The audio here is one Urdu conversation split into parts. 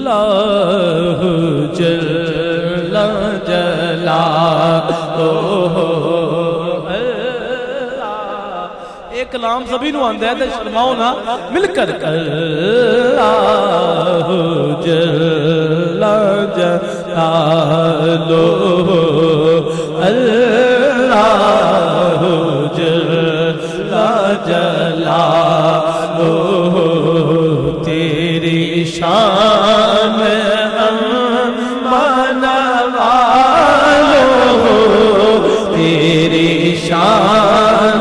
اللہ جل جلالہ۔ ایک کلام سبھی نو آندہ ہے تے شرماؤ نہ مل کر اللہ جل جلالہ، اللہ جل جلالہ، تیری شان تیری شان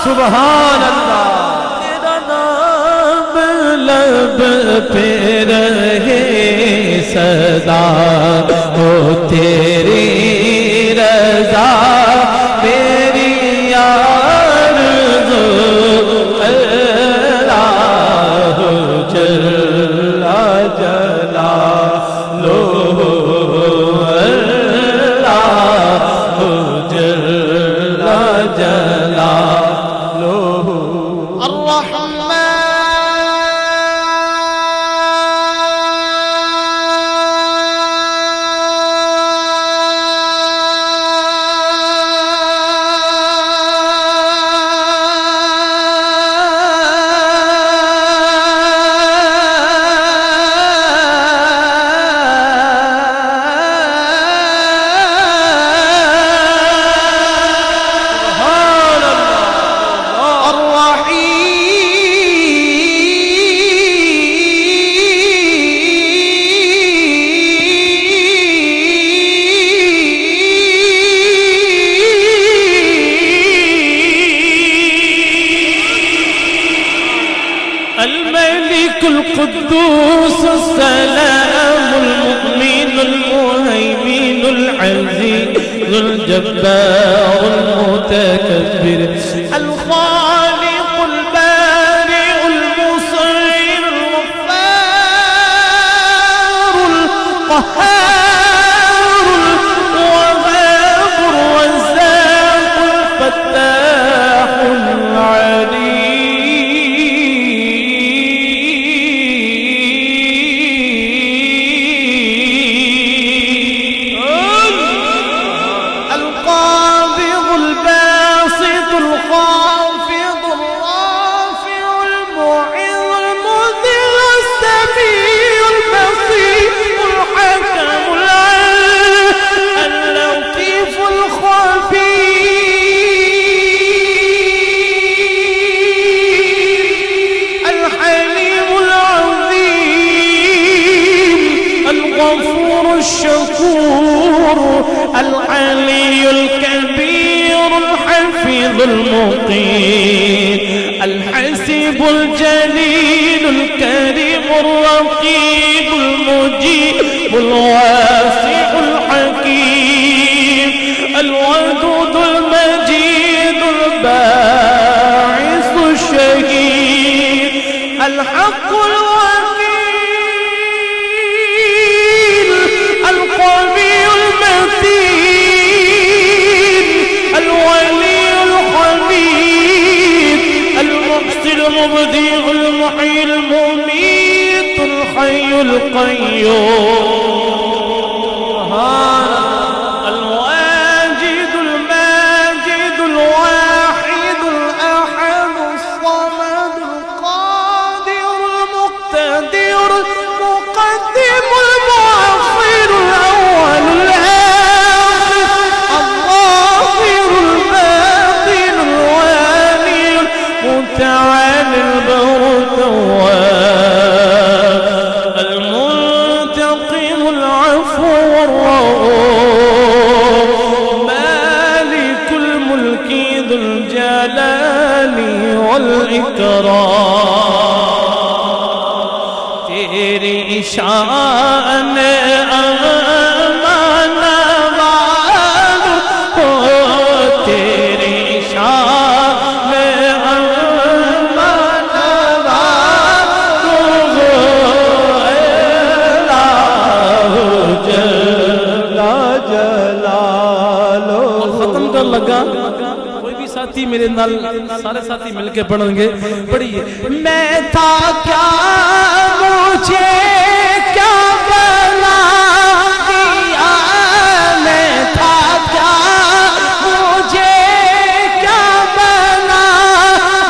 سبحان اللہ، تیرا نام لب پہ رہے صدا، ہو تیری رضا میری آرزو، اللہ جل جلالہ، اللہ جل جلالہ۔ الملك القدوس السلام المؤمن المهيمن العزيز الجبار المتكبر الخالق البارئ المصير الغفار القهار الوهاب الرزاق الفتاح العليم. الشكور العلي الكبير الحفيظ المقيم الحسيب الجليل الكريم الرقيب المجيب الواسع الحكيم الودود المجيد الباعث الشهيد الحق القوي المتين الولي الحميد المحسن المبدع المحيي المميت الحي القيوم الواجد الماجد الواحد الأحد الصمد القادر المقتدر المقدم المؤخر الأول الآخر الظاهر الباطن والاکرام تیری شان امان والو ہو تیری شان امان والو ہو اللہ جل جلالہ. ختم کر لگا کوئی بھی ساتھی میرے نال سارے ساتھی مل کے پڑھیں گے. پڑھیے. میں تھا کیا مجھے کیا بنا دیا میں تھا کیا مجھے کیا بنا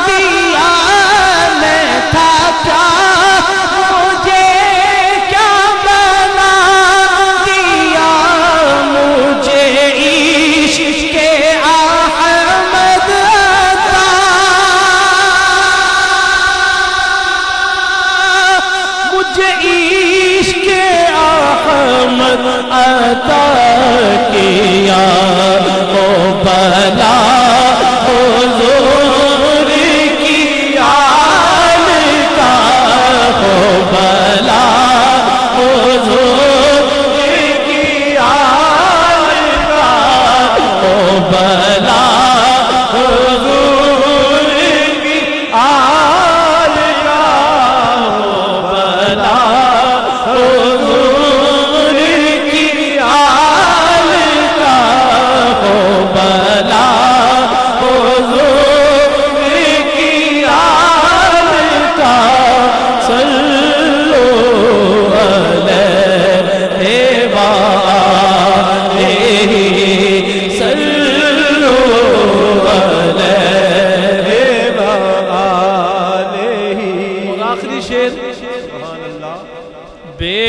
دیا میں تھا کیا مجھے کیا بنا دیا مجھے عشق احمد عطا مجھے عشق احمد عطا کیا او بلا حضور کی آل کا او بلا حضور کی آل کا او بلا حضور کی آل کا او بلا حضور کی آل کا او بلا حضور کی آل کا صلو علیہ وآلہ صلو علیہ وآلہ. اور آخری شعر بے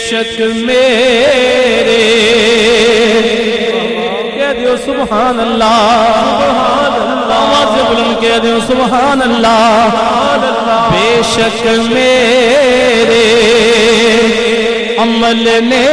شک میرے کہہ دیو سبحان اللہ سبحان اللہ آواز بلند کہہ دیو سبحان اللہ بے شک میرے عمل نے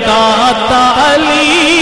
داتا علی